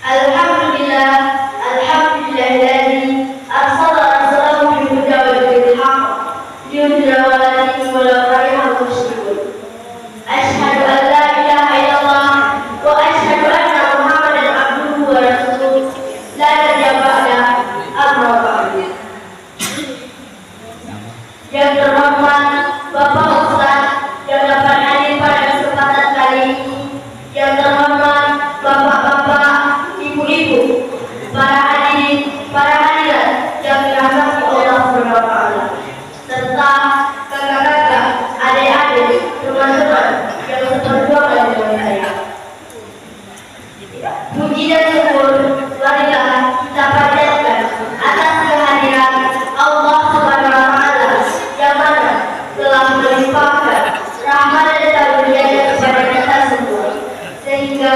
Alhamdulillah, alhamdulillahilladzi arsala rasulahu bil huda wa dinil haqq liyudhhirahu 'ala dini walau karihal musyrikun. Asyhadu an la ilaha illallah wa asyhadu anna Muhammadan abduhu wa rasuluh. La nabiyya ba'dahu, amma ba'du. Yang terhormat Bapak Ustaz yang dapat hadir pada kesempatan kali ini, yang terhormat Bapak-bapak, Ibu-ibu, para hadirin, para hadirat yang dirahmati Allah SWT, serta kakak-kakak, adik-adik, teman-teman yang seperjuangan dengan saya. Puji dan syukur marilah kita panjatkan atas kehadiran Allah SWT yang mana telah melimpahkan rahmat dan karunia-Nya kepada kita semua, sehingga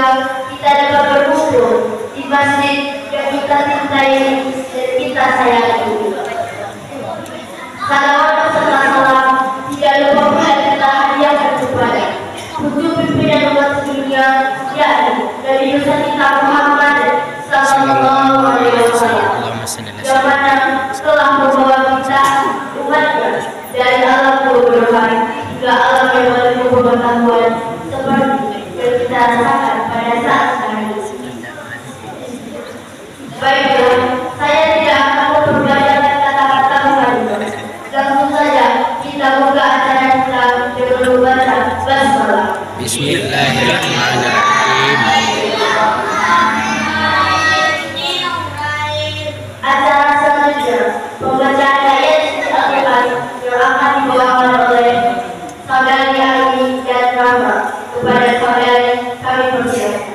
kita dapat berkumpul di masjid yang kita cintai dan kita sayangi. Salawat serta salam tidak lupa pula kita hadiahkan kepada putu pimpinan umat dunia, yakni Nabi kita Muhammad sallallahu alaihi wasallam, yang mana telah membawa kita umatnya dari alam kebodohan hingga alam yang penuh pengetahuan seperti yang kita rasakan pada saat sekarang ini. Baiklah, saya tidak akan memperbanyak kata-kata mengadu. Langsung saja kita buka acara kita dengan membaca basmalah. Bismillahirrahmanirrahim. Acara selanjutnya pembacaan ayat Al-Quran yang akan dibawakan oleh saudari Aini dan Rama. Kepada saudari kami persilakan.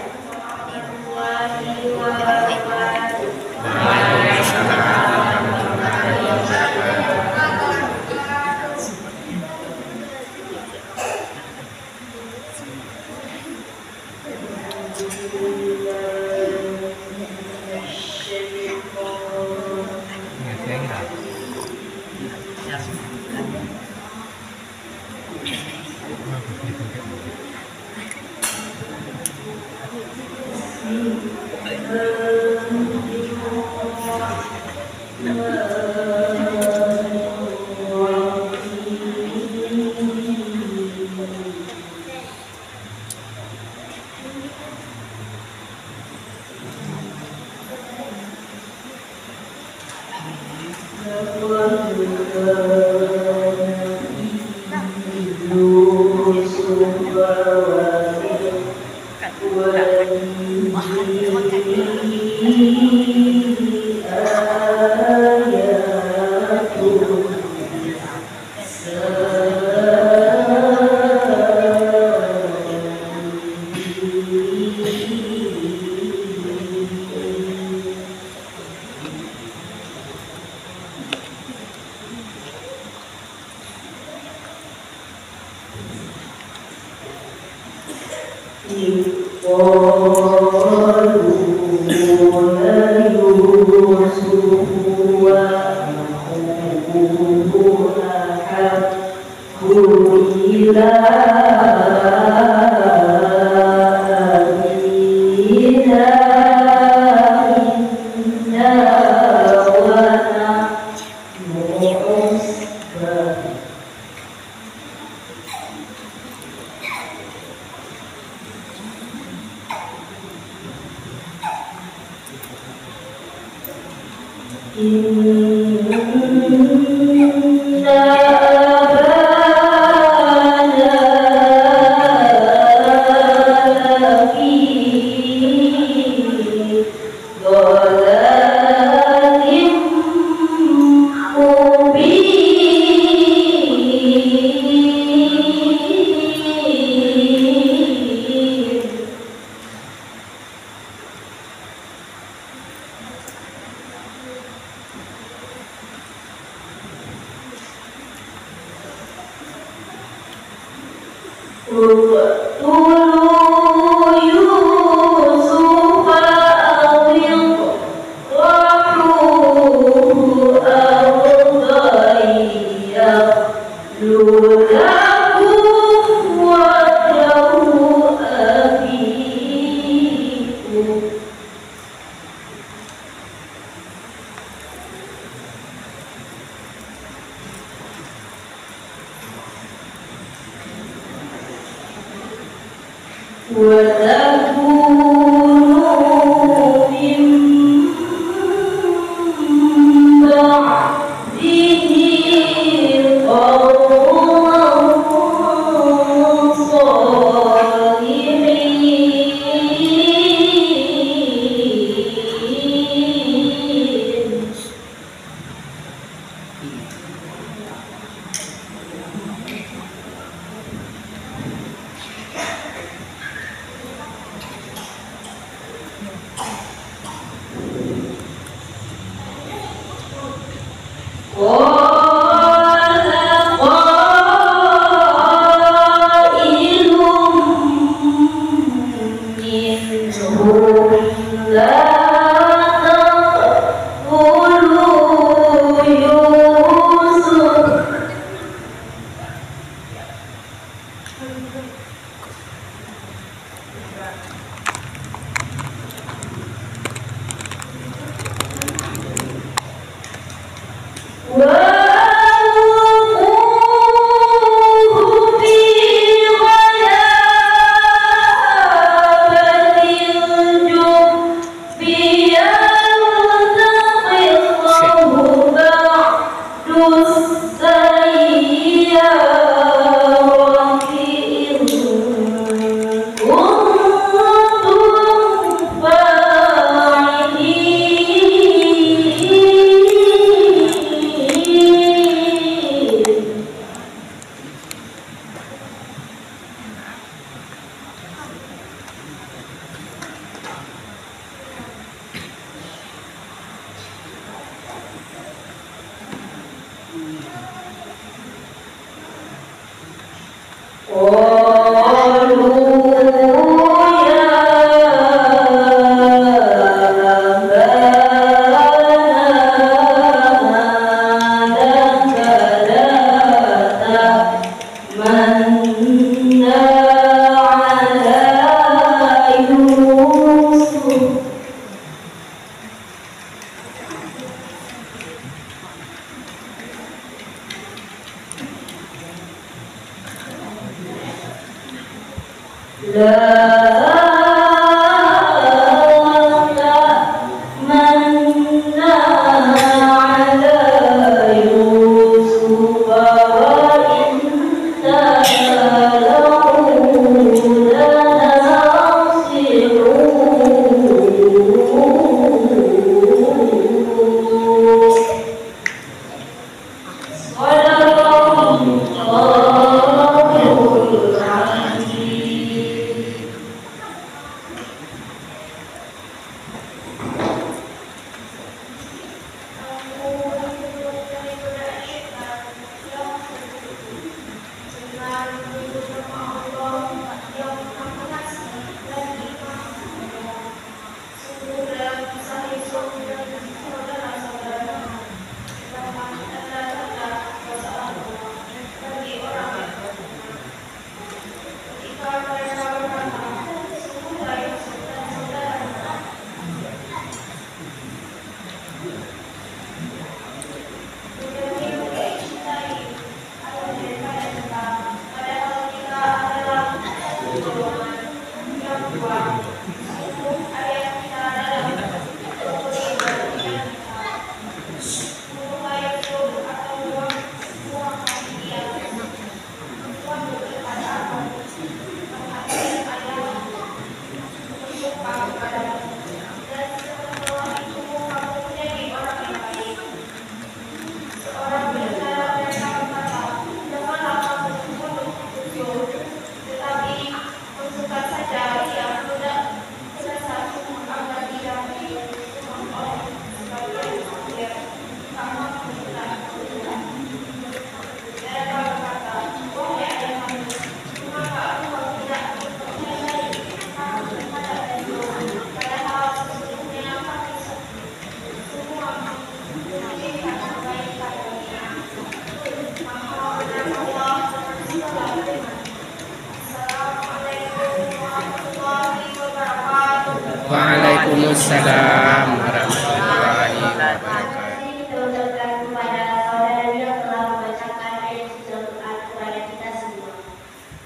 Waalaikumsalam warahmatullahi wabarakatuh. Diucapkan kepada saudara yang telah membacakan ayat suci Al-Quran kepada kita semua.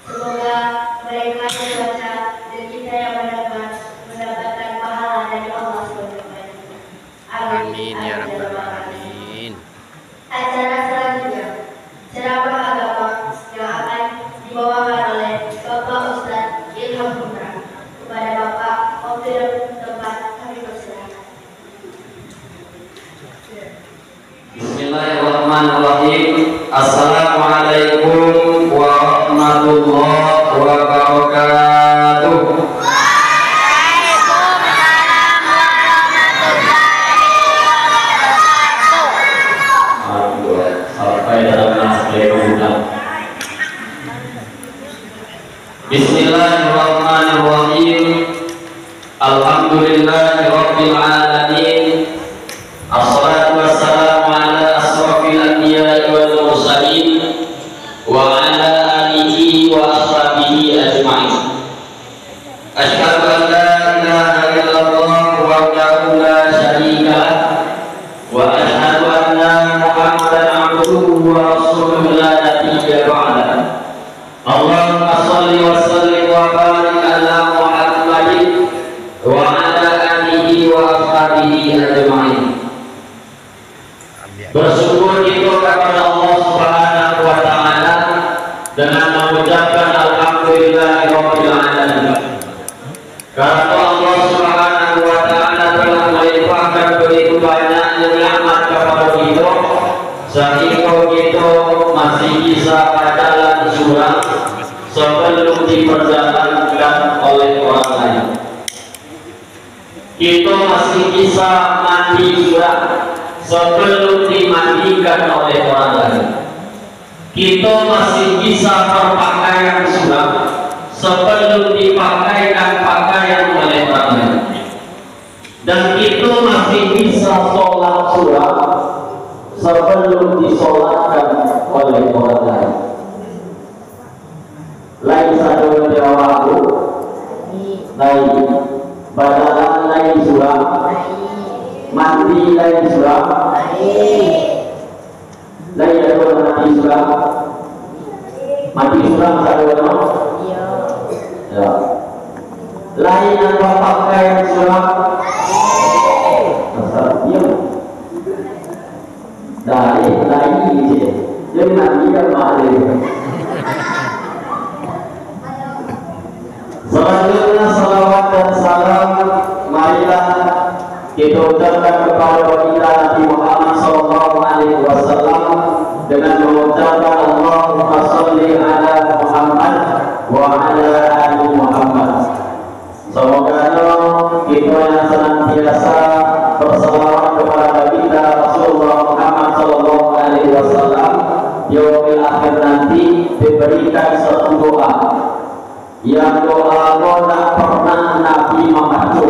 Semoga mereka membaca dan Bismillahirrahmanirrahim. Assalamualaikum warahmatullahi wabarakatuh. Waalaikumsalam warahmatullahi wabarakatuh. Sampai dalam naskah kemudian. Bismillahirrahmanirrahim. Alhamdulillahirabbil alamin. Assalatu wassalamu ala asrofil anbiya'i wal mursalin wa ala alihi wa ashabihi ajma'in. Asyhadu an la ilaha illallah wahdahu la syarika lah wa asyhadu anna Muhammadan abduhu wa rasuluhu la nabiyya ba'dah. Allahumma shalli wa sallim wa barik ala Muhammadin wa ala alihi wa ashabihi ajma'in. Bersyukur itu kepada Allah Subhanahu wa taala dengan mengucapkan alhamdulillahirabbil alamin. Karena Allah Subhanahu wa taala telah melimpahkan begitu banyak nikmat kepada kita sehingga kita masih bisa berjalan surah sebelum diperjalankan oleh orang lain. Kita masih bisa mandi surah sebelum dimandikan oleh orang lain. Kita masih bisa berpakaian surah sebelum dipakaikan pakaian oleh orang lain. Dan kita masih bisa sholat surah sebelum disolatkan oleh orang lain. Lain satu jawabu, lain badalan lain surah, mandi lain surah, lain ada mandi surah, mandi surah satu nama, ya. Lain apa pakaian surah, asal dia, lain ini, jadi mandi dan mandi. Selanjutnya salawat dan salam marilah kita ucapkan kepada baginda Nabi Muhammad SAW dengan mengucapkan Allahumma sholli ala Muhammad wa ala ali Muhammad. Semoga kita yang senantiasa bersalawat kepada baginda Rasulullah Muhammad SAW yaumil akhir nanti diberikan satu doa yang doa tak pernah Nabi membaca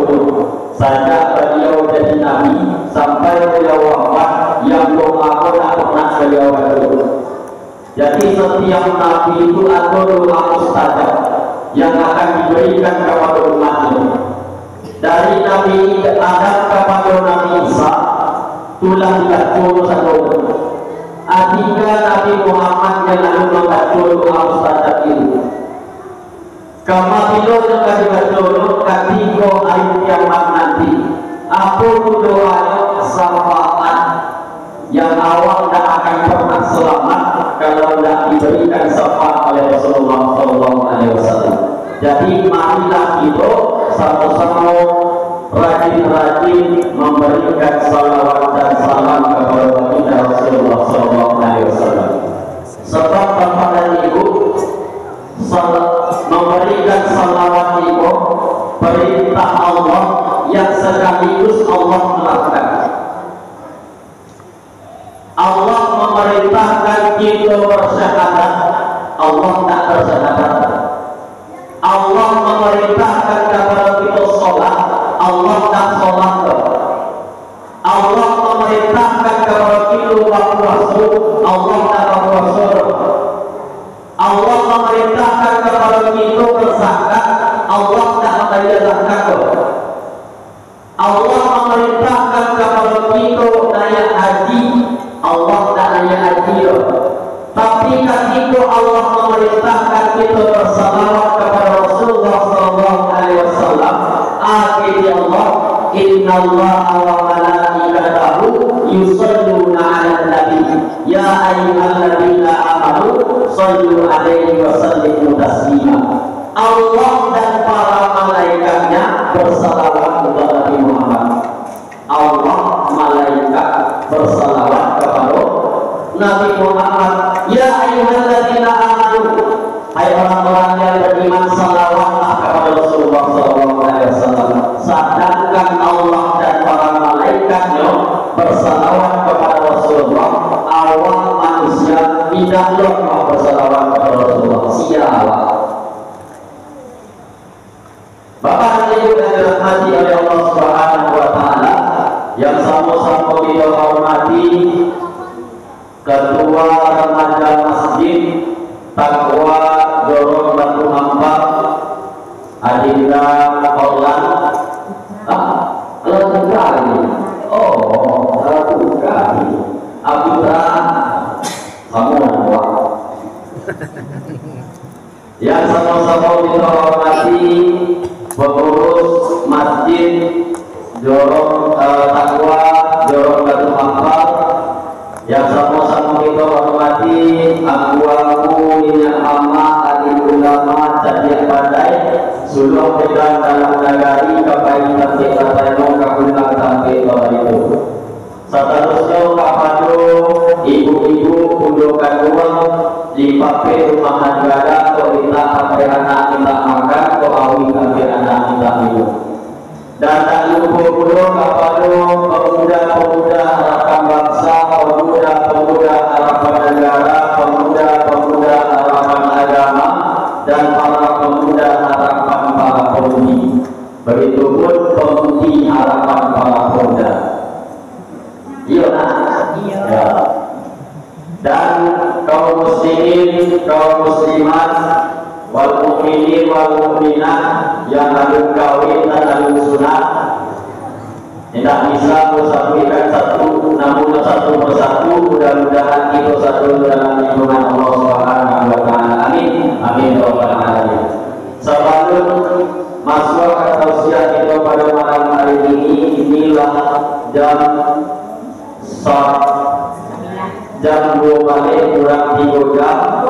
sejak beliau jadi Nabi sampai beliau wafat, yang doa tak pernah beliau baca. Jadi setiap Nabi itu ada doa mustajab yang akan diberikan kepada umatnya. Dari Nabi Adam kepada Nabi Isa telah dibaca satu. Adikah Nabi Muhammad yang lalu membaca doa mustajab itu. Kama bilo juga dibaca ketika hari kiamat nanti. Apa doa syafaat yang awal tidak akan pernah selamat kalau tidak diberikan syafaat oleh Rasulullah SAW. Jadi marilah kita sama-sama rajin-rajin memberikan salawat dan salam kepada baginda Rasulullah SAW. Sebab Bapak dan Ibu memberikan salawat itu perintah Allah yang sekaligus Allah melakukan. Allah memerintahkan kita bersyahadat, Allah tak bersyahadat. Allah memerintahkan kepada kita sholat, Allah tak sholat. Allah memerintahkan kepada kita berpuasa, Allah tak berpuasa. Allah memerintahkan kepada kita berzakat, Allah tak membayar zakat. Allah memerintahkan kepada kita naik haji, Allah tak naik haji. Tapi ketika Allah memerintahkan kita bersalawat kepada Rasulullah SAW, akhirnya Allah, Inna Allah wa malaikatahu yusalluna 'alan nabi ya ayyuhalladzina amanu shallu 'alaihi wa sallimu taslima. Allah dan para malaikatnya bersalawat kepada Nabi Muhammad. Allah malaikat bersalawat kepada Nabi Muhammad, ya ayyuhalladzina amanu, hai orang-orang yang beriman, salawatlah kepada Rasulullah SAW. Sedangkan Allah dan para malaikatnya bersalawat kepada Rasulullah. Awal manusia tidaklah mau bersalawat kepada Rasulullah. Siapa? Bapak dan Ibu yang dirahmati oleh Allah Subhanahu wa Ta'ala, yang sama-sama kita hormati Ketua Remaja Masjid Taqwa Dorong Batu Ampar, Adinda Orlan. Lalu kali, lalu kali, Abdullah, kamu nampak. Yang sama-sama kita hormati pengurus Masjid Dorong Taqwa Dorong Batu Ampar, yang sama-sama kita hormati aku minyak mama adik ulama cadiak pandai suluh kita dalam negari kapai kita tengok kagulang sampai bawah itu. Seterusnya kepada ibu-ibu pundukan uang di pape rumah negara, kau minta sampai anak minta makan, kau awi sampai anak minta minum. Dan tak lupa pula kepada pemuda-pemuda harapan bangsa, pemuda-pemuda harapan negara, pemuda-pemuda harapan agama, dan para pemuda harapan para pemudi. Begitupun pemudi harapan para pemuda. Iya nak? Iya. Dan kaum muslimin, kaum muslimat, wal mukminin wal mukminat yang harus kawin dan harus sunat, tidak bisa mensampaikan satu, namun satu persatu. Mudah-mudahan kita satu dalam lindungan Allah Subhanahu wa Ta'ala. Amin. Amin ya rabbal alamin. Sebelum masuk ke tausiah kita pada malam hari ini, inilah jam 2 balik kurang 3 jam.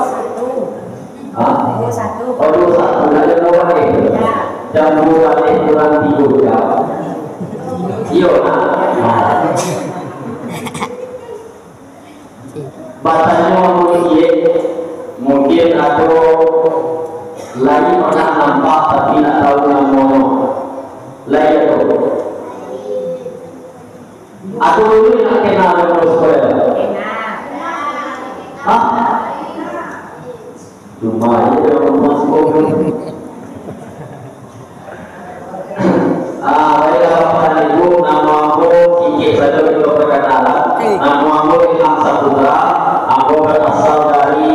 Oh, 21 ada 2 balik. Jam 2 balik kurang 3 jam. Iya. Bahasanya mungkin atau lagi pernah nampak tapi tidak tahu namanya. Lain itu. Aku dulu nak kenal dengan sekolah. Hah? Cuma dia orang masuk. Baiklah Bapak dan Ibu, nama aku Kiki saja kita perkenalan. Nama aku Ilham Saputra. Aku berasal dari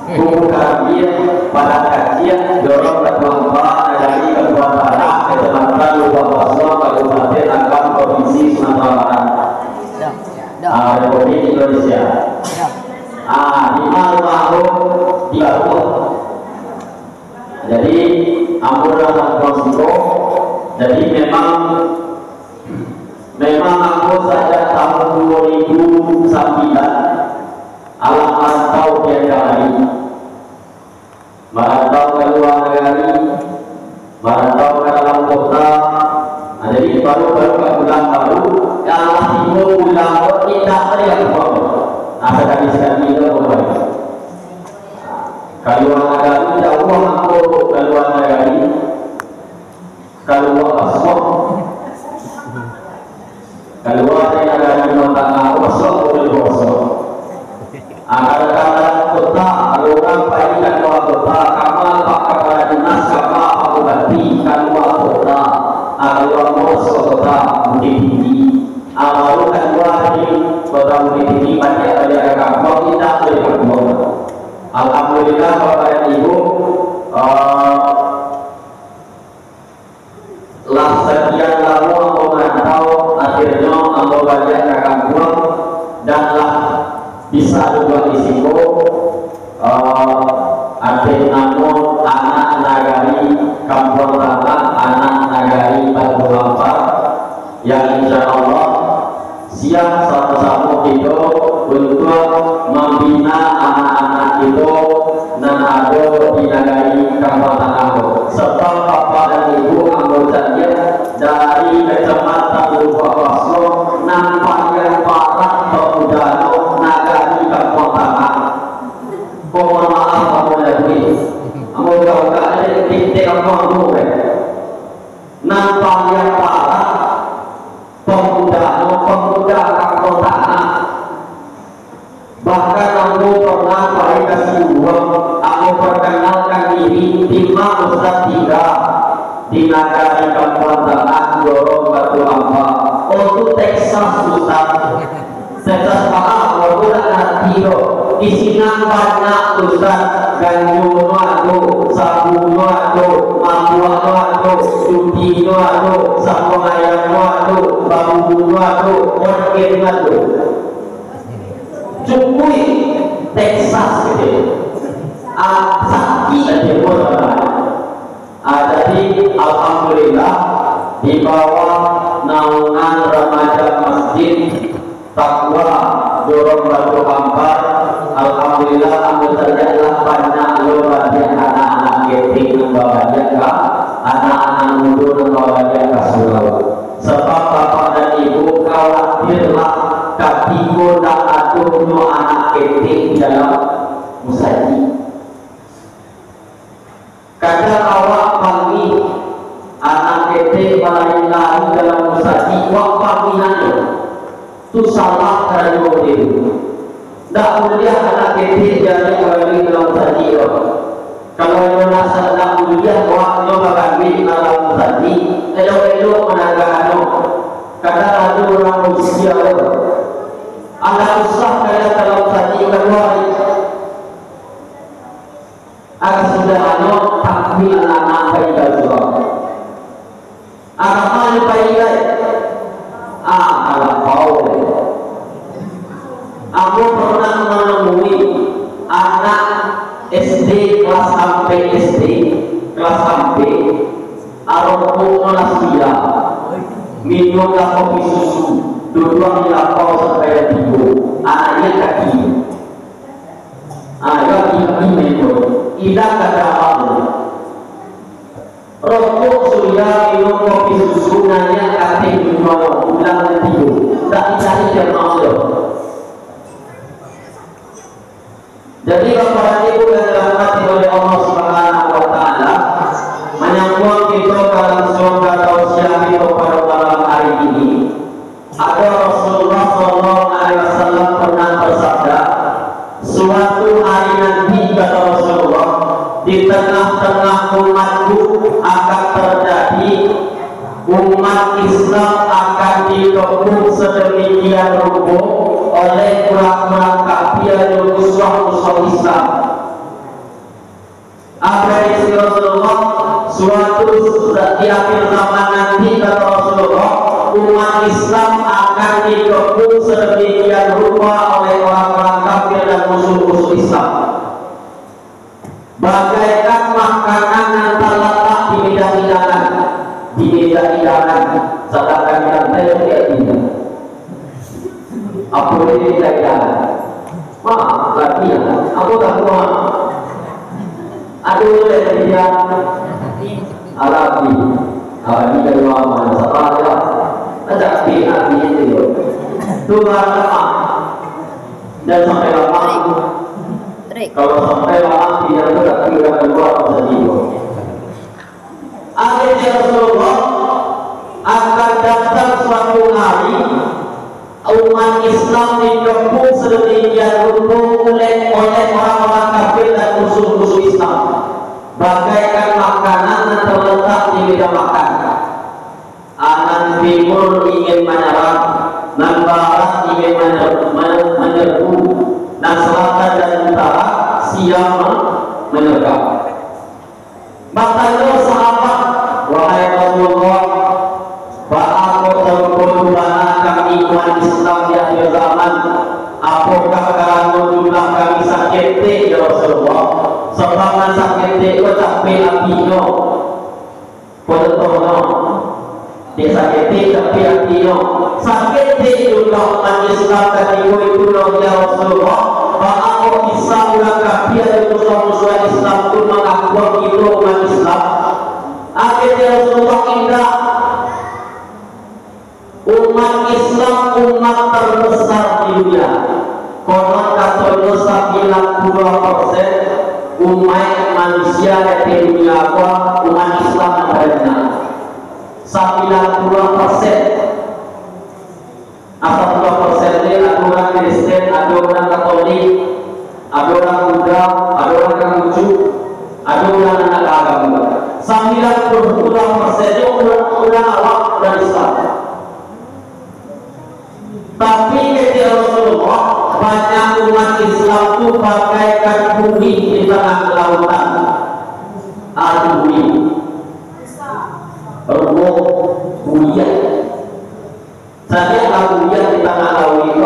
Kubu Karabia pada kajian Dorong Batu Ampar dari Kabupaten Tanah, Kecamatan Lubang Basro, Kabupaten Agam, Provinsi Sumatera Barat, Republik Indonesia. Di rumah aku di Batu. Jadi Ampura Transiko. Jadi memang aku sejak tahun 2009 alam merantau tiada hari, merantau ke luar negeri, merantau ke dalam kota. Jadi baru bulan baru kalau timur bulan tidak ada yang baru. Ada sekali itu baru. Kalau negara jauh aku keluar negeri, keluar pasok, keluar dari negara Tengah pasok boleh pasok. Ada kota, kalau orang pergi keluar kota, kapal pak kepala dinas, kapal pak bupati keluar kota, keluar pasok kota Bukit Tinggi, baru keluar dari kota Bukit Tinggi banyak dari kapal tidak boleh keluar. Alhamdulillah Bapak dan Ibu, lah sekian lama aku merantau, akhirnya aku balik ke kampung dan lah bisa juga risiko ada namun anak nagari Kampung Tanah, anak nagari Batu Ampar, yang insya Allah siap sama-sama kita untuk membina anak-anak itu dan ada di negeri Kampung Tanah. Sebab Bapak dan Ibu anggotanya dari Kecamatan Lubang Basro nampak yang parah yang para pemuda kampotana. Bahkan aku pernah pada kasih uang, aku perkenalkan diri lima Ustaz tiga di negara kampotana Dorong Batu Amba. Oh itu Texas Ustaz. Texas Pak, aku udah nanti di sini banyak Ustaz. Ganjung nuatu, sabu nuatu, mambu nuatu, cuti nuatu, sabu ayam nuatu, bambu nuatu, organ nuatu. Cukui Texas gitu. Sakit aja buat jadi alhamdulillah di bawah naungan remaja masjid Takwa Dorong Batu Ampar. Alhamdulillah anggotanya adalah banyak luar biasa anak-anak keting membawa dia ke anak-anak muda membawa dia ke surau. Sebab bapak dan ibu khawatirlah katiku tak atur no anak keting dalam musaji. Kadang awak panggil anak keting lari-lari dalam musaji, wak panggilannya itu salah dari mobil. Tak mulia anak kecil jadi orang dalam musaji. Kalau yang merasa tak mulia, waktu bagi dalam musaji, elok-elok menagak kadang ada orang usia. Anak usah kaya dalam musaji kedua. Agar sudah takbir anak bagi Rasulullah. Agar mana bagi kalau kau. Aku pernah menemui anak SD kelas sampai SD kelas sampai arompu nolasia minum kopi susu duduk di lapau sampai tidur anaknya kaki kaki minum tidak ada apa rokok sudah minum kopi susu nanya kaki minum ulang tidur tak dicari jemaah. Jadi Bapak dan Ibu yang dirahmati oleh Allah Subhanahu wa Ta'ala, menyambut kita dalam surga tausiah kita pada malam hari ini. Ada Rasulullah SAW pernah bersabda, suatu hari nanti kata Rasulullah, di tengah-tengah umatku akan terjadi umat Islam akan dikepung sedemikian rupa oleh orang-orang kafir dan musuh-musuh Islam. Apa yang Rasulullah suatu di akhir zaman nanti kata Rasulullah umat Islam akan dikepung sedemikian rupa oleh orang-orang kafir dan musuh-musuh Islam. Bagaikan makanan yang terletak di meja hidangan, sedangkan yang tidak tidak. Apa ini tidak jalan? Maaf, latihan. Aku tak kuat. Aduh, dia Arabi. Arabi dari mana? Setelah ada pihak itu. Tuhan maaf. Dan sampai lama. Kalau sampai lama tidak keluar sedih. Akhirnya Rasulullah akan datang suatu hari. Umat Islam dikepung sedemikian rupa oleh orang-orang kafir dan musuh-musuh Islam, bagaikan makanan yang terletak di meja makan. Anak timur ingin menyerang, dan barat ingin menyerbu, dan selatan dan utara siap menyergap. Bertanya sahabat, wahai Rasulullah, aku terpuluh kami umat Islam di akhir zaman, apakah kamu jumlah kami sakit ya Rasulullah? Sebab sakit itu tapi apinya potong dia sakit tapi apinya sakit juga umat Islam tadi itu ya Rasulullah. Aku bisa ulang kafir dan musuh-musuh Islam itu mengaku itu umat Islam. Akhirnya Rasulullah indah. Umat Islam umat terbesar di dunia. Konon katoliknya bilang 2% umat manusia di dunia umat Islam adanya. 90% ini ada orang Kristen, ada orang Katolik, ada orang Buddha, ada orang Konghucu, ada orang anak agama. 90% itu orang awam dan Islam. Tapi ketika Rasulullah, banyak umat Islam itu bagaikan bumi di tengah lautan. Bumi Ruh buyat. Saya tahu buyat di tengah laut itu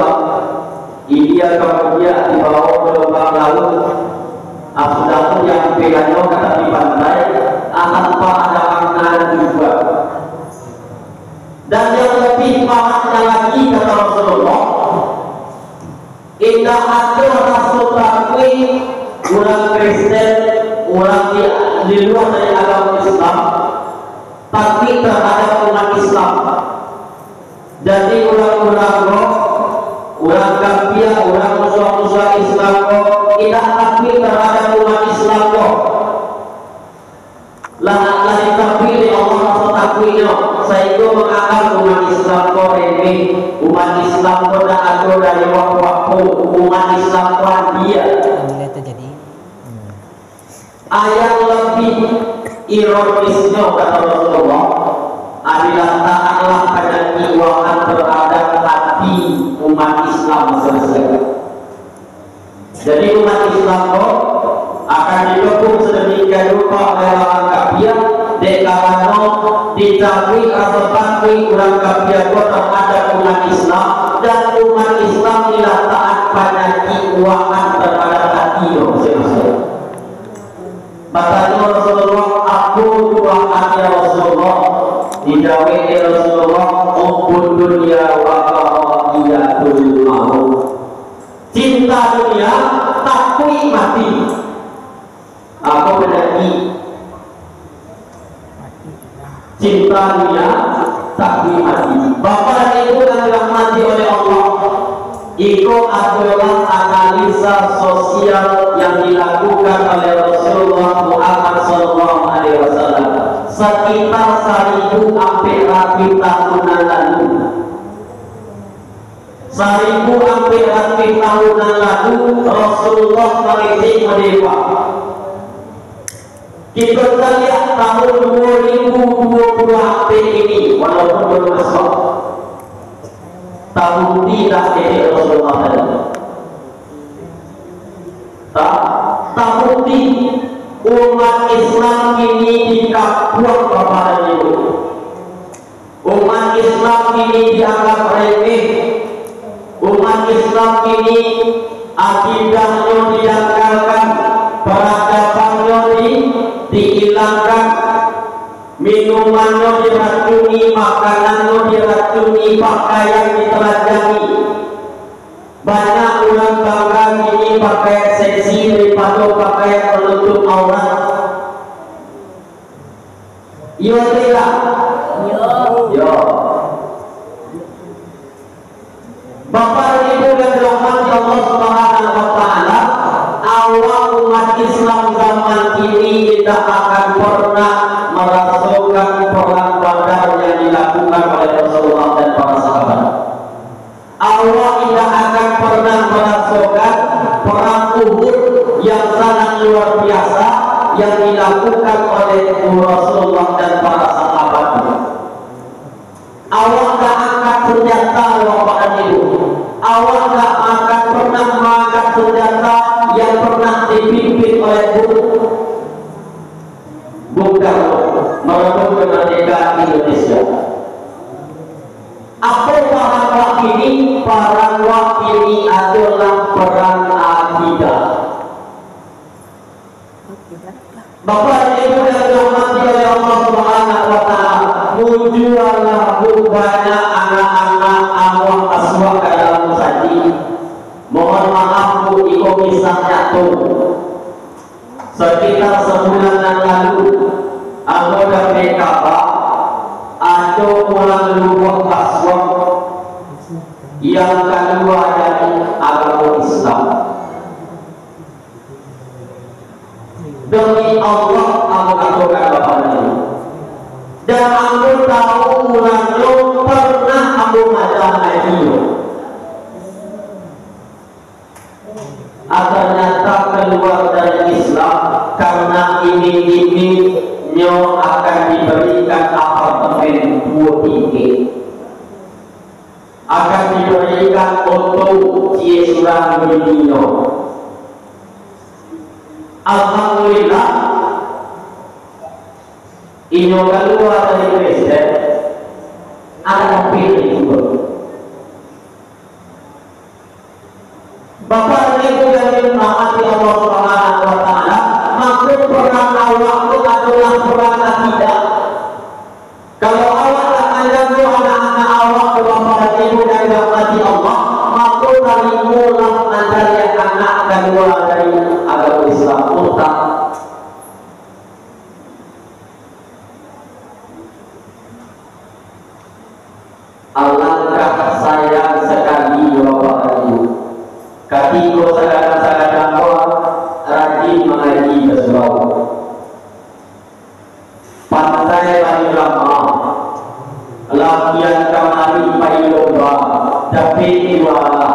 India kemudian dibawa ke lubang laut. Sudah pun yang pegangnya kata di pantai tanpa ada makanan juga. Dan yang lebih parahnya lagi kata Rasulullah, indah ada rasul takwi orang Kristen, orang di luar dari agama Islam, tapi terhadap umat Islam. Jadi orang-orang orang kafir, orang musuh-musuh Islam tidak takwi terhadap umat Islam lah ditakwi oleh Allah Rasul takwinya. Saya itu menganggap umat Islam remeh, umat Islam tidak ada dari waktu-waktu, umat Islam dia. Ayat lebih ironisnya kata Rasulullah adalah taatlah pada kiwaan terhadap hati umat Islam selesai. Jadi umat Islam akan didukung sedemikian rupa oleh orang kafir dekawano ditakwi atau takwi orang kafir terhadap umat Islam, dan umat Islam tidak taat pada kiwaan terhadap hati selesai. Kata Rasulullah, aku dua hati Rasulullah, dijawab Rasulullah, ubbud dunia wa qadiyatul maut. Cinta dunia, takwi mati. Aku berjanji, cinta dunia, takwi mati. Bapak dan Ibu yang dirahmati oleh Allah, itu adalah analisa sosial yang dilakukan oleh Rasulullah Muhammad SAW sekitar 1000 hampir tahunan lalu. 1000 hampir tahunan lalu Rasulullah merizik merdeka. Kita lihat tahun 2020 hampir ini, walaupun belum masuk tahun tidak jadi Rasulullah tadi. Tahun umat Islam ini dikabuang kepada Ibu. Umat Islam ini dianggap remeh. Umat Islam ini akidahnya didangkalkan, peradabannya dihilangkan, minumannya diracuni, makanannya diracuni, pakaian ditelanjangi. Banyak orang bangga ini pakaian seksi daripada pakaian menutup aurat. Iya tidak? Iya. Bapak Ibu dan dirahmati Allah Subhanahu wa taala, awal umat Islam zaman ini tidak akan pernah merasakan perang Badar yang dilakukan oleh Rasulullah dan para sahabat. Allah tidak akan pernah merasakan perang Uhud yang sangat luar biasa yang dilakukan oleh Rasulullah dan para sahabat. Allah tidak angkat senjata Bapak dan Ibu. Allah tidak akan pernah mengangkat senjata yang pernah dipimpin oleh Bung Karno merebut kemerdekaan Indonesia. Apa perang waktu ini? Perang waktu ini adalah perang akidah. Bapak dan Ibu yang dirahmati oleh Allah Subhanahu wa taala, muncullah banyak anak-anak awam aswak ke dalam saji. Mohon maaf Bu, itu kisahnya tuh. Sekitar sebulan lalu, anggota PKK ada orang luar aswak yang kedua dari agama Islam. Demi Allah, aku katakan Bapak ini. Dan aku tahu diberikan untuk cie surang di dunia. Alhamdulillah, Ino keluar dari presiden, ada pilih juga. Bapak Ibu yang dirahmati Allah Subhanahu wa Ta'ala, maksud perang awak itu adalah perang akidah. Kalau awak tak menjaga anak-anak awak, Bapak Ibu yang dirahmati Allah, maka kalimulah antara anak kedua dari agama Islam murtad. Alangkah sayang sekali Bapak Ibu ketika saudara-saudara dakwah rajin mengaji ke surau, pandai bagi lama, latihan kemari pai lomba, tapi juara.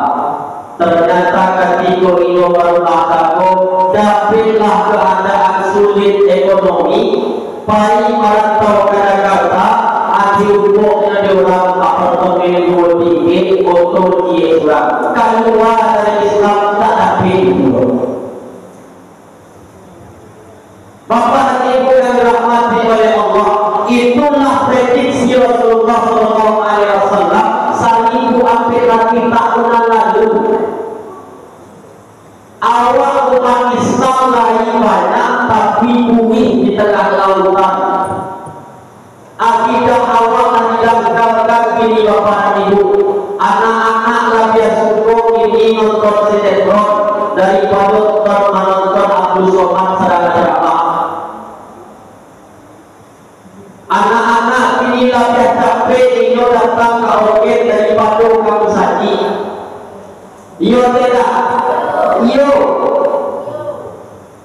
Ternyata ketika ini baru aku dapatlah keadaan sulit ekonomi, pai merantau ke Jakarta, akhirnya diorang apartemen 2 tinggi untuk Islam. Keluar dari Islam tak dapat dulu. Bapak Ibu yang dirahmati oleh Allah, itulah prediksi Rasulullah SAW 1000 hampir lagi tahunan lalu. Awal umat Islam lagi banyak, tapi bumi di tengah lautan. Akidah awal yang dilakukan ini Bapak Ibu, anak-anak lebih suka ini nonton sinetron daripada menonton Abdul Somad sedang ceramah. Anak-anak ini lebih capek ini datang ke organ daripada kamu saji. Iyo tidak, iyo.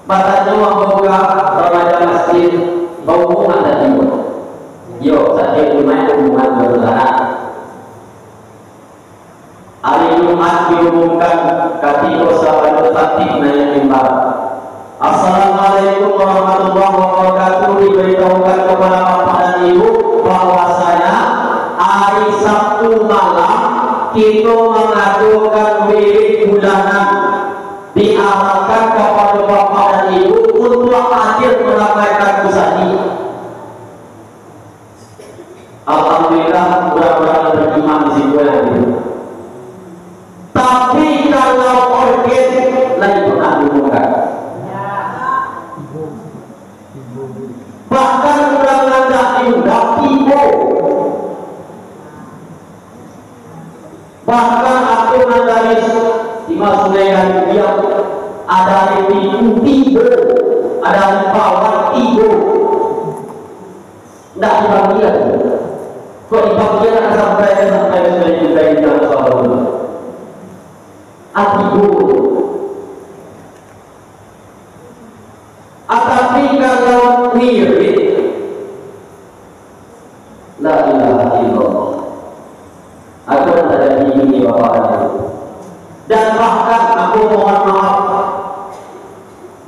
Batanya membuka remaja masjid berhubungan tadi. Yo, saya Jumat hubungan berlebaran. Hari Jumat diumumkan ketika sahabat tatib naik mimbar. Assalamualaikum warahmatullahi wabarakatuh. Diberitahukan kepada bapak dan ibu bahwasanya hari Sabtu malam kita mengajukan wirid bulanan, diarahkan kepada bapak dan ibu untuk hadir menyampaikan kusani. Alhamdulillah, mudah-mudahan beriman di situ lagi. Tapi kalau organ lagi pernah diumumkan, bahkan mudah-mudahan tak diundang tiba. Bahkan aku dari dimasukkan hari dia ada hari tiba, ada hari bawah tiba, tidak dibagian. Kok dibagian akan sampai sudah juga di dalam soal ini. Akibu. Tapi kalau wirid, la ilaha illallah. Aku ada di sini Bapak Ibu. Dan bahkan aku mohon maaf,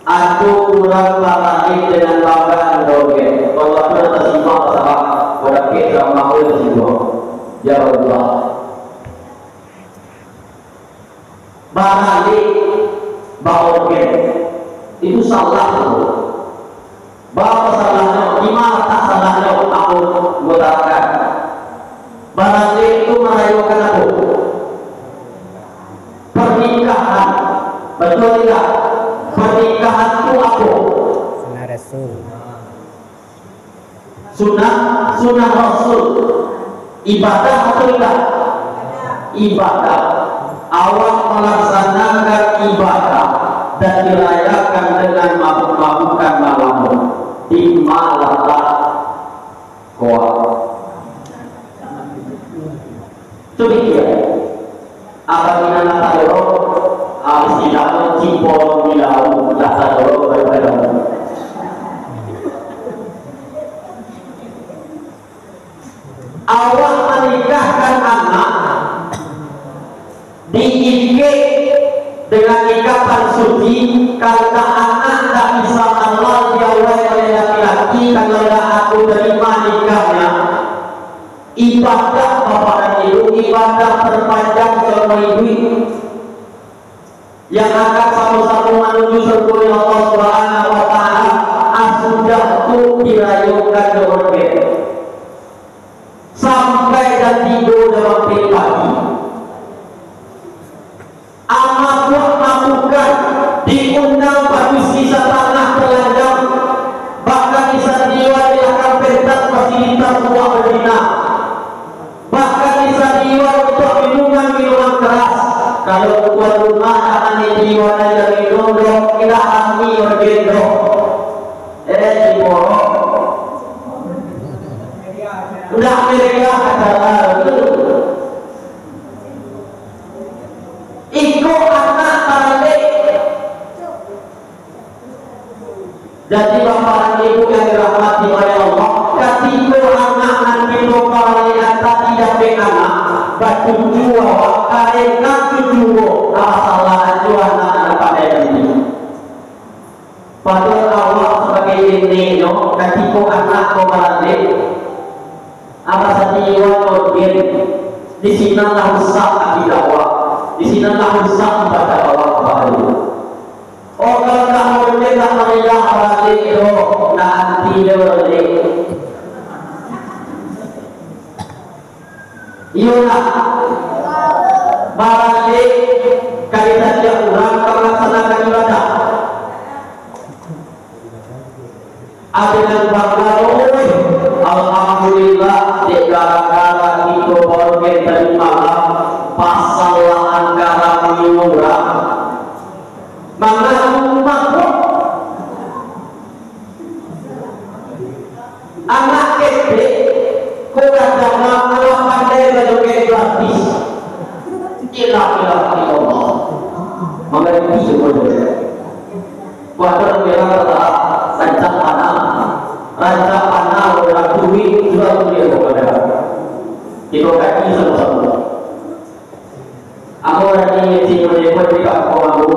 aku kurang fanatik dengan banggaan doge. Kalau aku ada simak sama pada kita mampu tersimak. Ya Allah. Bahali baoge itu salah. Bapak salahnya, gimana tak salahnya aku mengatakan. Bahali itu merayakan aku. Pernikahan, betul tidak? Pernikahan itu aku. Sunnah Rasul. Sunnah Rasul. Ibadah atau tidak? Ibadah. Awak melaksanakan ibadah dan dirayakan dengan mabuk-mabukan malammu di malam kuat. Itu dia. Apabila nak dorong, harus tidak cimpor bilau, tak dorong berbeda. Awak menikahkan anak diikat dengan ikatan suci karena anak tak bisa Allah diawali oleh laki-laki. Kalau tak aku terima nikahnya, itu ibadah bapak dan ibu, ibadah terpanjang selama hidup yang akan satu-satu menuju surga Allah Subhanahu wa taala. Asudah tu dirayukan ke organ sampai dan tidur dalam pribadi. Amat buat melakukan diundang pada sisa tanah telanjang, bahkan bisa diwajibkan pentas fasilitas buah berzina, bahkan bisa diwajibkan untuk minuman keras. Kalau tuan rumah akan diwajibkan yang minum dong, kita ambil bergendong. Di borok udah mereka adalah ikut anak balik. Jadi bapak dan ibu yang dirahmati oleh Allah, ketika anak nanti balik tadi dan anak batu jua karena tujuh masalah ajuan anak pada ini. Pada Allah sebagai nenek, ketika anak balik apa saja yang mungkin di sini lah rusak akidah, di sini lah rusak ibadah Allah baru. Oh kalau tak mungkin tak melihat balik itu nanti dia balik. Iyalah balik kali saja orang melaksanakan ibadah. Dengan bangga, alhamdulillah di gara-gara itu baru kita malam pasal anggaran murah. Maka rumah anak kecil kurang jangan kalau pandai belajar gratis. Ilah Allah. Mengerti semuanya. Wajar bilang kata rancak panah orang duit juga dia kepada itu kaki sama-sama. Aku lagi ingin menyebut di kampung aku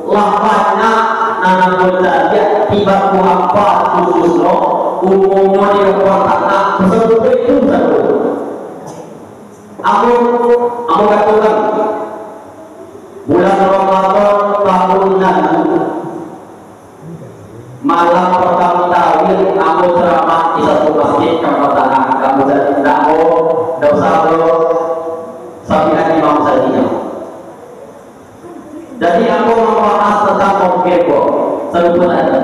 lapanya nanam berjaya tiba kuhampa khusus lo umumnya di luar tanah sesuatu itu satu. Aku katakan bulan Ramadan tahun lalu malam pertama tahun aku ceramah di satu masjid kampung kamu jadi aku dosa lo sampaikan imam saja. Jadi aku membahas tentang mongkebo sebenarnya.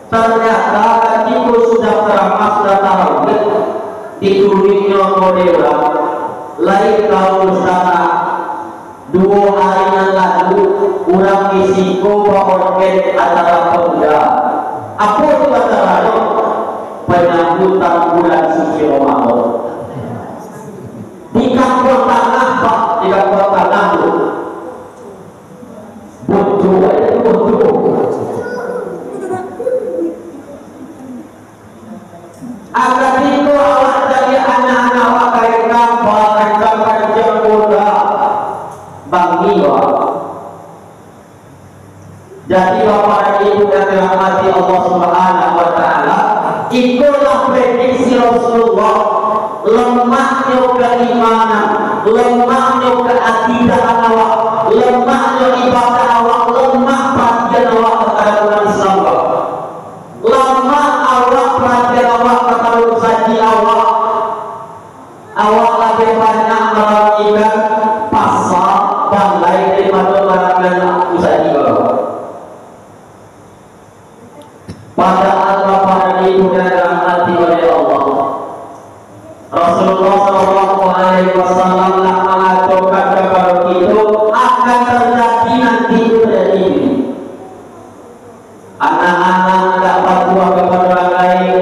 Ternyata ketika sudah ceramah sudah tahu di dunia modern lain tahun sana 2 hari yang lalu kurang risiko bahwa acara pemuda. Apa itu acaranya? Penyambutan bulan suci Ramadan. Di kampung tanah Pak, di kampung tanah itu butuh itu butuh. Agar itu awak jadi anak-anak awak kayak kampung kerja muda bangi wak. Jadi bapak dan ibu yang dirahmati Allah Subhanahu wa taala, itulah prediksi Rasulullah. Lemahnya keimanan, lemahnya keakidaan awak, lemahnya ibadah awak, lemah perhatian awak kepada bulan Islam, lemah awak perhatian awak kepada saji awak. Awak lebih banyak melakukan pasar dan lain daripada melakukan usaha awak. Padahal bapak dan ibu yang dirahmati oleh Allah, Rasulullah SAW telah mengaturkan kepada itu akan terjadi nanti itu terjadi. Anak-anak tidak patuh kepada orang lain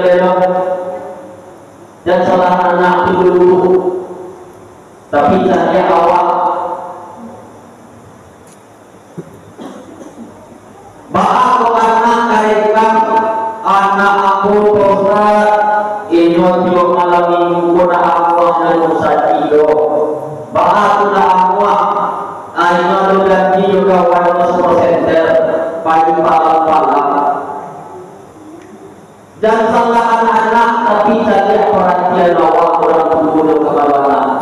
dan salah anak dulu. Tapi saya awak bahwa anak kaitan anak aku Ustaz ini waktu malam minggu na aku dan Ustaz Ido bahwa na aku ayo lu ganti juga warna center pagi malam dan salah anak-anak tapi saya perhatian awak orang tua punya kebawalan.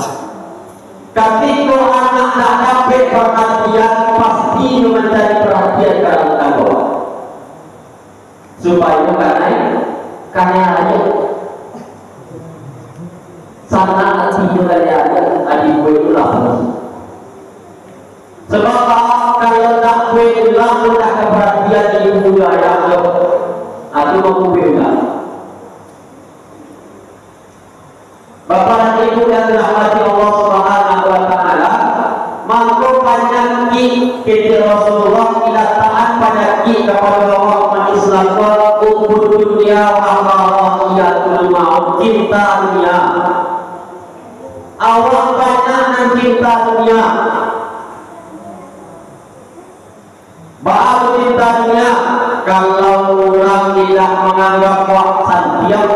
Ketika anak tak dapat perhatian, pasti mencari perhatian dalam tanggung. Supaya karena aja sana nanti kalian adik gue itu lah. Sebab kalau tak gue hilang mudah keperhatian di budaya atau mau beda. Bapak dan Ibu yang dirahmati Allah Subhanahu wa taala, maka penyakit kepada Rasulullah tidak taat penyakit kepada orang Islam umur dunia wa karahiyatul maut, cinta dunia. Awak banyak cinta dunia. Baru cinta dunia kalau orang tidak menganggap waksan diam,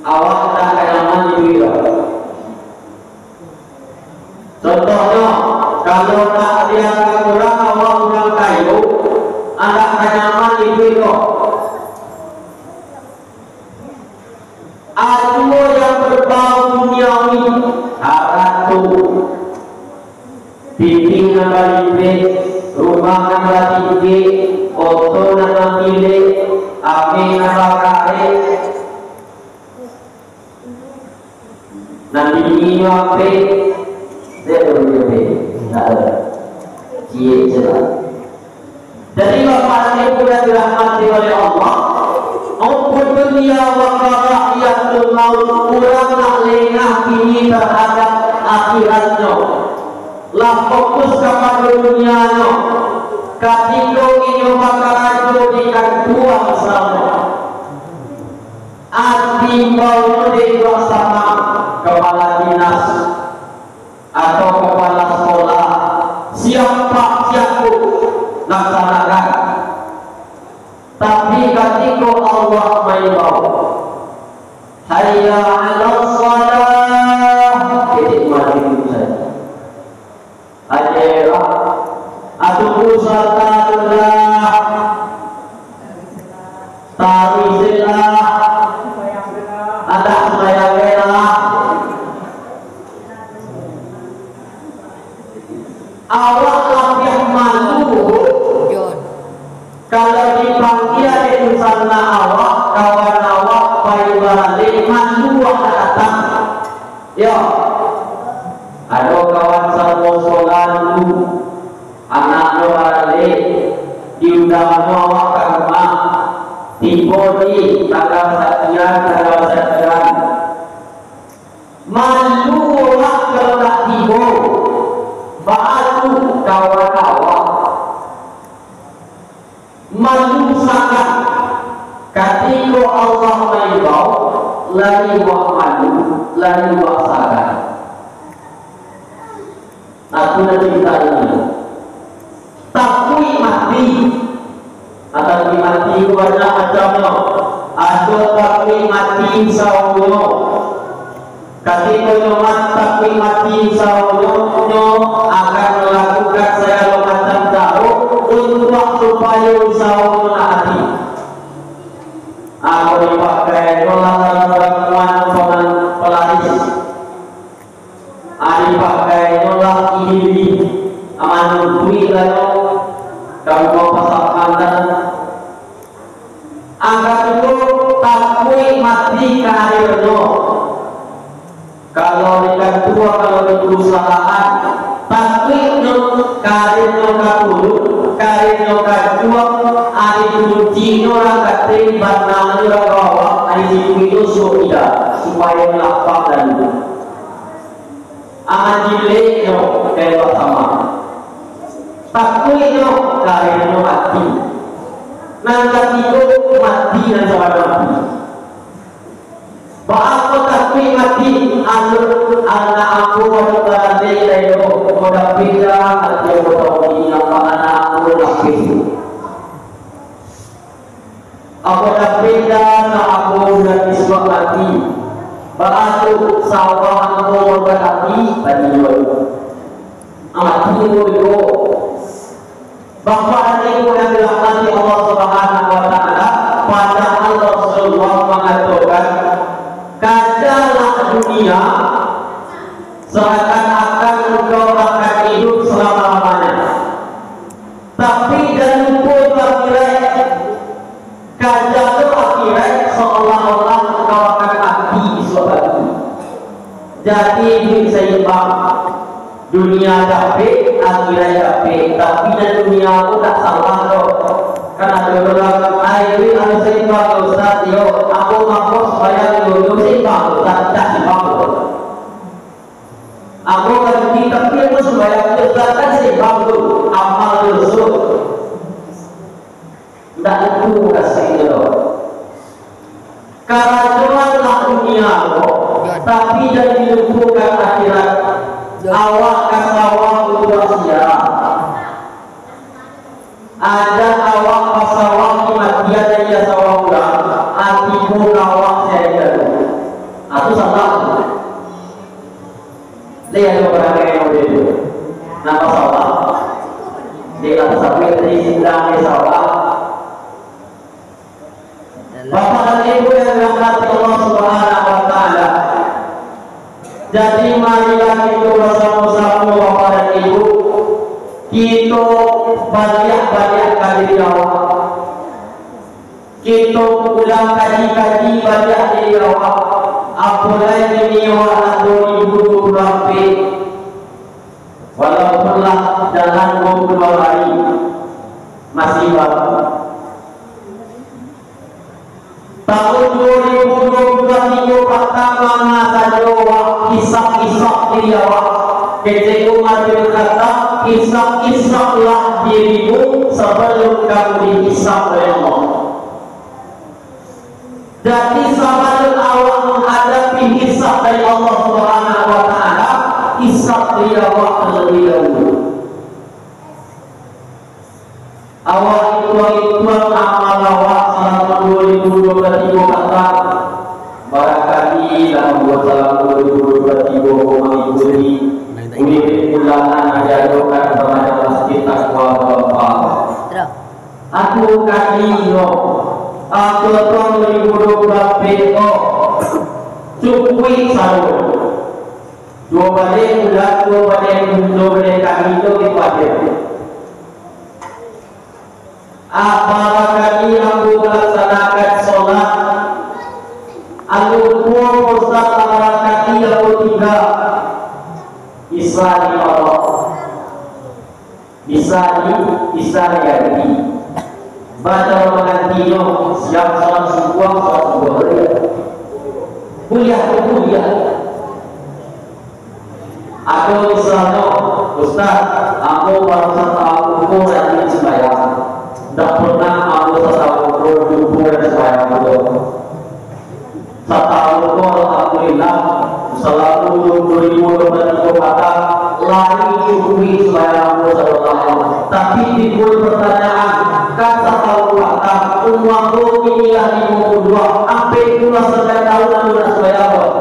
awak tak kenyaman di dunia. Contohnya, kalau tak dianggap orang, awak orang kayu, ada kenyaman di dunia. Ada yang berbau duniawi, haratu, TV nama pilih, rumah nama tinggi, foto nama pilih, api nama kare, nanti ini apa? Saya berbeda, tidak ada, cie jelas. Jadi bapak dan ibu yang dirahmati oleh Allah, umur dunia wa karahiyatul maut, kurang nak lengah kini terhadap akhiratnya. Lah fokus kepada dunia no. Ketika ini bakal jadikan dua sama. Arti mau dua sama kepala dinas atau kepala sekolah. Siapa siapa laksanakan. Tapi ketika Allah mau hayya 'alas shalah, itu mati saja. Ajaibah, aduh satarlah, tarisillah, ada semayanglah. Awak lebih malu kalau dipanggil di sana awak, kawan awak bayi balik malu awak datang. Ya. Ada kawan sama sekolah dulu, anaknya balik, diundang awak ke rumah, tiba di tanggal sekian, malu lah kalau tak tiba, baru kawan awak, malu sangat, ketika Allah maibau, lari wak malu, lari wak sangat. Aku nak cerita ini. Takui mati. Atau mati banyak macamnya. Ada takui mati saunya. Ketika nyomat takui mati saunya akan melakukan segala macam cara untuk supaya saunya hati. Aku dipakai dalam ramuan pelaris. Ari pakai nolak ini aman duit lalu kamu pasal mantan angkat itu takui mati karirnya. Kalau dekat dua kalau di perusahaan takui karirnya kabulu karirnya kedua ari kunci orang katri barnanya orang bawah ari itu sudah supaya melakukan dan amajile no kayak sama. Takui no karirnya mati. Nanti itu mati dan sama mati. Bahasa takui mati anak aku pada berada di pada beda atau pada ini apa anak aku lagi. Apa dah beda na aku dan iswa mati. Baru sawah aku berhati baniyo. Amati itu. Bapak dan Ibu yang dirahmati Allah Subhanahu wa taala, pada Rasulullah mengatakan, kada dunia seakan-akan engkau akan hidup selama-lamanya, tapi dan lupa akhirat, kajian akhirat seolah-olah engkau akan mati suatu. Jadi seimbang, dunia capek, akhirat capek, tapi dan dunia pun tak salah loh. Karena dia bilang, ayo anu seimbang Ustaz, yo aku mampu supaya yo seimbang Ustaz, tak seimbang. Aku ngerti tapi aku supaya Ustaz kan seimbang tuh, amal dosa. Tidak itu kasih lo. Karena jualah dunia kok, tapi jadi dilumpuhkan akhirat. Awak kasawak untuk siapa? Ada awak pasawak kematian dan jasa awak pulang, hatimu awak saya jatuh. Atau salah. Lihat beberapa yang udah itu. Nama sawah. Dia sampai dari sidang di sawah. Bapak dan Ibu yang dirahmati Allah Subhanahu wa taala. Jadi marilah kita bersama-sama Bapak dan Ibu, kita banyak-banyak kali awak. Kita ulang kaji-kaji banyak diri awak. Apalagi ini awak 2020 walaupunlah dalam 22 hari masih baru. Tahun 2023 pertama masa jawab kisah-kisah diri awak. Ketika Umar bin Khattab, kisah-kisahlah dirimu sebelum kamu dihisab oleh Allah. Jadi sebelum awak menghadapi hisab dari Allah Subhanahu wa taala, hisab diri awak terlebih dahulu. Awak hitung-hitung amal awak selama 2023 kata barangkali dalam 2023 mengikuti unit bulanan diajukan kepada masjid takwa Bapak. Aku kaji yo, aku tahun 2020 cukui sahur. Dua balik bulan, dua balik kami itu dipakai. Apabila aku melaksanakan sholat, aku pun Ustaz apabila aku tidak bisa di Allah, bisa diganti. Baca menggantinya siap sholat subuh, kuliah. Aku misalnya Ustaz, aku baru satu ukur dan sembahyang. Tak pernah aku satu ukur dan sembahyang itu. Satu ukur alhamdulillah selalu 2023 kata lari cukupi sembahyang aku sallallahu. Tapi timbul pertanyaan, kan satu kata umurku inilah 52, sampai pula 9 tahun aku dah sembahyang.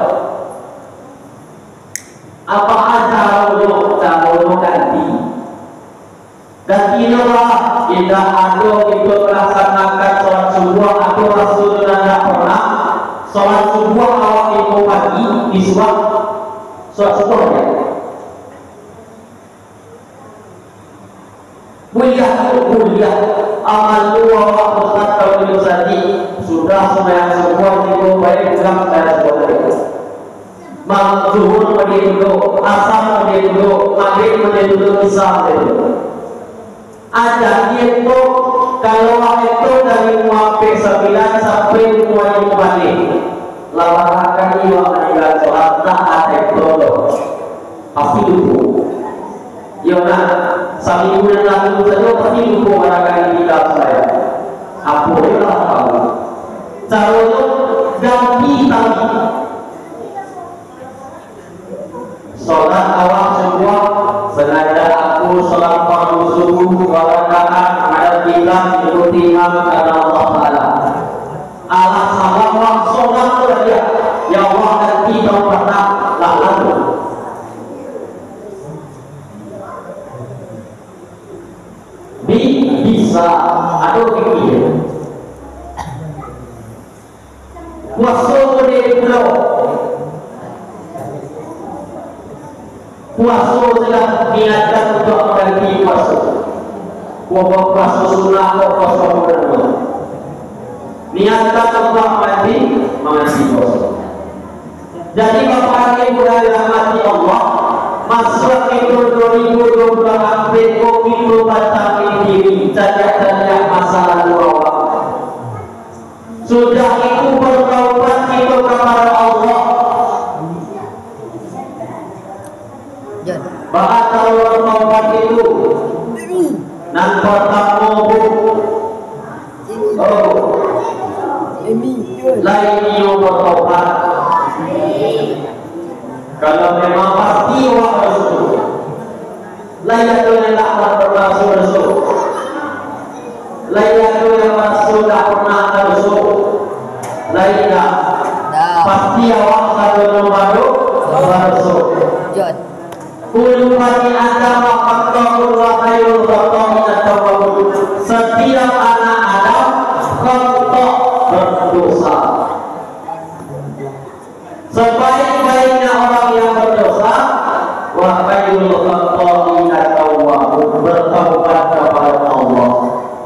Apa aja untuk kamu ganti? Gantilah jika aku ikut melaksanakan sholat subuh, aku Rasulullah tidak pernah sholat subuh awal itu pagi di sholat subuh ya. Kuliah amal dua waktu satu itu tadi sudah sembahyang subuh itu baik dalam sembahyang subuh. Zuhur menjadi dulu, asar menjadi dulu, maghrib menjadi dulu, isya menjadi dulu. Ada itu kalau itu dari muafi 9 sampai muafi balik. Lawan kami meninggal sholat tak ada itu pasti dulu. Yona sami bulan lalu saja pasti dulu barangkali tidak saya. Apa yang tahu? Caranya ganti tadi. Sholat awal semua sengaja aku sholat fardu subuh warakaat ada kita ikuti imam karena Allah Taala. Alasannya sholat itu dia ya Allah dan kita pernah lalu. Bisa ada pikir. Puasa boleh pulau. puasa sudah niatkan untuk mengganti puasa. Puasa sunnah, puasa Ramadan. Niatkan untuk mengganti puasa. Jadi Bapak Ibu yang dirahmati Allah, masuk itu 2020 April Komilu Batang diri saja masa lalu awal. Sudah itu bertaubat itu kepada Allah. Bahkan kalau bertaubat itu nan pertama lain yang bertaubat. Kalau memang pasti Rasul, layak tu yang tak pernah Rasul, layak tu yang Rasul tak pernah Rasul, layak pasti awak satu nomor Rasul. Kulumani anda maqatul wa khairul khata'in at-tawwabun. Setiap anak Adam khata' berdosa. Sebaik-baiknya orang yang berdosa, wa khairul khata'in at-tawwabun, bertaubat kepada Allah.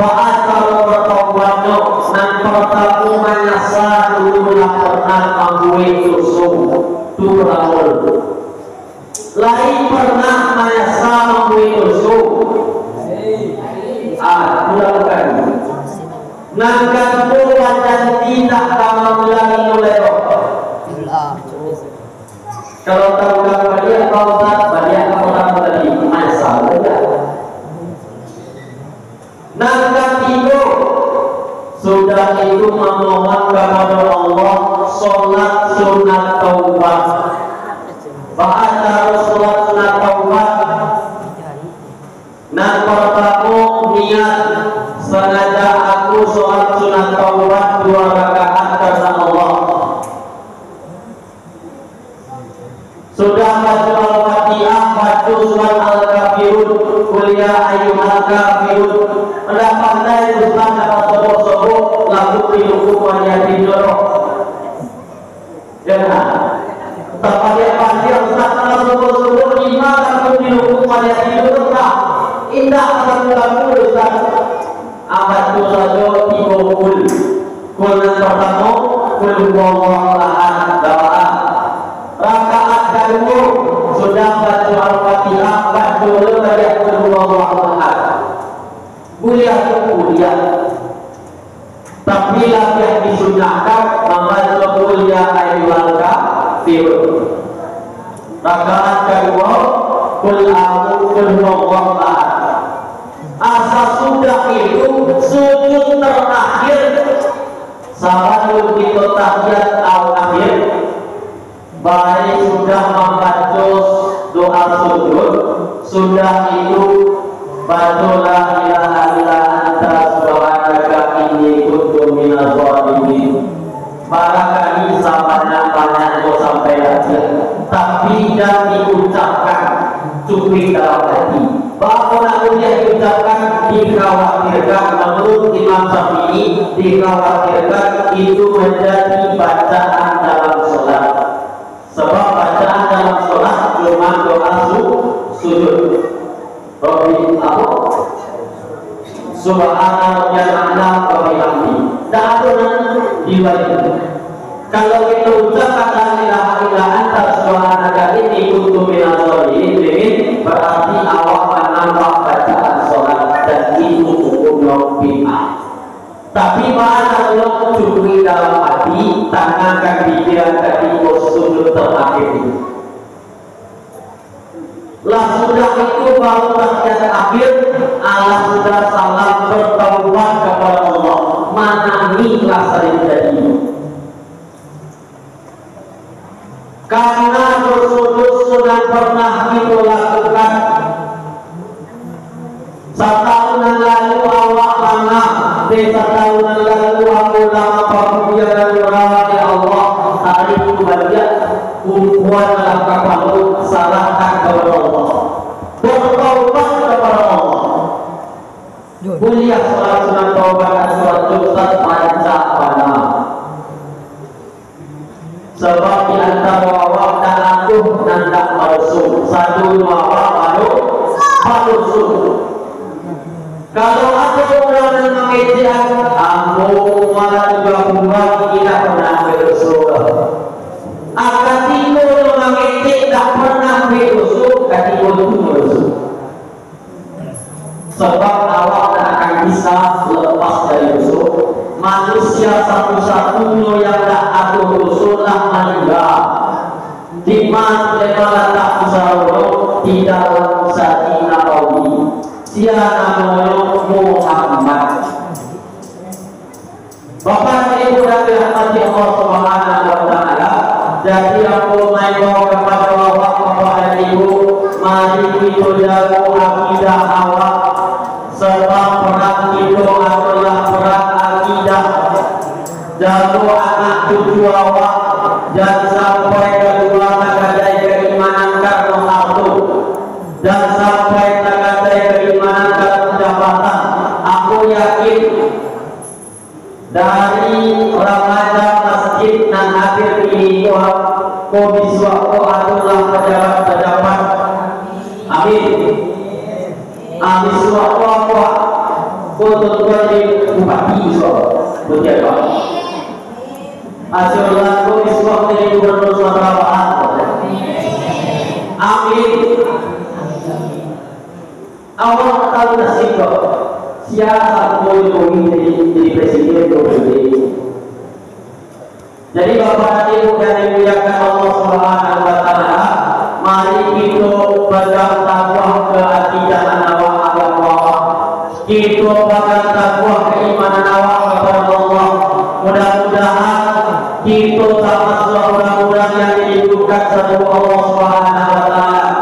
Bahkan kalau bertaubatnya nan pertama menyesal dulu pernah menggui dosa tu berawal. Lain pernah menyesal menggui dosa. Bukan. Nangkan buat dan tidak kamu ulangi oleh Allah. Kalau tahu kamu dia kau tak banyak kamu tak tadi menyesal saja. Nangkan itu sudah itu memohon kepada Allah solat sunat taubat. Bahkan harus solat sunat taubat. Nah pertama niat sengaja aku solat sunat taubat 2 rakaat karena Allah. Sudah baca Al-Fatihah, baca surat Al-Kafirun, kuliah ayyuhal kafirun. Anda pandai Ustaz dapat sobok-sobok lagu hidup wajah tidur. Ya kan? Pandai Ustaz dapat sobok-sobok 5 lagu hidup wajah tidur tak? Indah lagu Ustaz. Abad tu saja 3 kul. Kul yang pertama, kul huwallahu ahad, doa. Rakaat kedua sudah baca Al-Fatihah, baca banyak Allahu Akbar. Kuliah itu kuliah. Tapi yang disunahkan membaca kuliah ayyuhal kafirun. Rakaat kedua kul Allahu Akbar. Asal sudah itu sujud terakhir sahabat kita tahiyat al-akhir. Baik sudah membaca doa sujud, sudah itu baca la ilaha illa anta subhanaka inni kuntu minadz zalimin. Barangkali banyak sampai akhir, tapi dan diucapkan cukup dalam hati. Bahwa nak diucapkan dikhawatirkan menurut Imam Syafi'i, dikhawatirkan itu menjadi bacaan dalam sholat. Sebab bacaan dalam sholat cuma doa sujud. Rabbi apa? Subhanallah yang a'la wa bihamdi. Tak ada diwajib. Kalau kita ucapkan la ilaha illa anta subhanaka inni kuntu minadz zalimin, berarti awak menambah bacaan sholat dan itu hukum bid'ah. Tapi mana Allah curi dalam hati, tangankan pikiran ketika sujud terakhir itu. Lah sudah itu baru tahiyat akhir, Allah sudah salam bertaubat kepada Allah. Mana ikhlas sering jadi. Karena bersujud sudah pernah kita lakukan. Setahunan lalu awak mana? Setahunan lalu aku lama pakuya dan ya Allah. Hari itu bagian kumpulan kapal salahkan kepada Allah. Bertaubat kepada Allah. Kuliah sholat sunat taubat dan sholat Ustaz panca panah. Sebab di antara awak dan aku nandak merusuh. 1 2 baru merusuh. Kalau ada orang yang mengejek aku malah juga buat tidak pernah merusuh. Akan tiga yang mengejek tak pernah merusuh, ketika itu merusuh. Sebab awak tak akan bisa lepas dari musuh. Manusia satu-satunya yang tak ada musuhlah meninggal. Di mana tak bisa orang tidak usah dinabawi. Siapa namanya Muhammad. Bapak Ibu dan dirahmati Allah Subhanahu wa taala. Jadi aku main kepada Bapak dan Ibu, mari kita jaga akidah awak. Sebab perang itu adalah perang akidah. Jaga anak cucu awak, dan sampai kedua tergadai keimanan karena satu, dan sampai tergadai keimanan karena jabatan. Aku yakin dari remaja masjid dan akhir ini kau bisa kau adalah pejabat-pejabat. Amin. Amin. Suatu apa kau tentuan di bupati betul Pak. Asyurlah kau bisa menjadi gubernur Sumatera Barat. Amin. Awak tahu nasib kau. Siapa Jokowi jadi presiden Jokowi. Jadi Bapak Ibu yang dimuliakan Allah Subhanahu wa taala, mari kita pegang takwa ke akidah awak agama. Kita pegang takwa keimanan awak kepada Allah. Mudah-mudahan kita termasuk orang-orang yang dihidupkan sama Allah Subhanahu wa taala.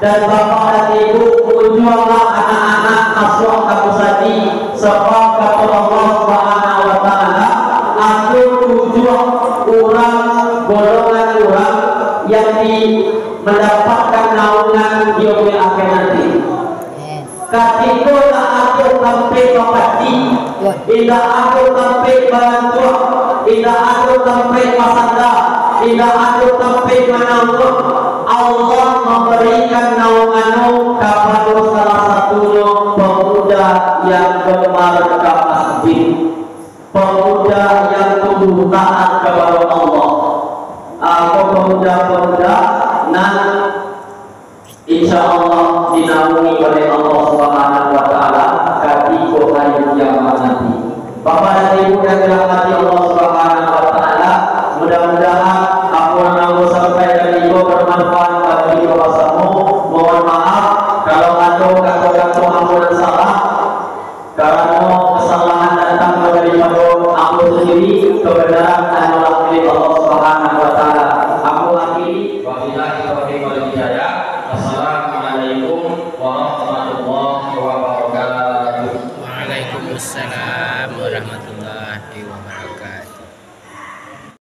Dan Bapak dan Ibu, berjuanglah anak-anak masuk kamu saji sebab kata Allah Subhanahu wa taala, aku tujuan orang golongan orang yang mendapatkan naungan di akhir nanti. Ketika tak ada sampai mempati, tidak ada sampai bantuan, tidak ada sampai pasanda, tidak ada sampai menanggung. Allah memberikan naungan kepada salah satunya pemuda yang gemar ke masjid, pemuda yang tunduk taat kepada Allah. Pemuda-pemuda nan insya Allah dinaungi oleh Allah Subhanahu wa taala ketika hari kiamat nanti. Bapak dan Ibu yang dirahmati Allah Subhanahu wa taala, mudah-mudahan apa yang aku sampaikan itu bermanfaat bagi kita bersama. Mohon maaf kalau ada kata-kata ampunan salah, karena kesalahan datang daripada aku sendiri, kebenaran adalah milik Allah Subhanahu wa taala. Aku akhiri wabillahi taufiq wal hidayah. Assalamualaikum warahmatullahi wabarakatuh. Waalaikumsalam.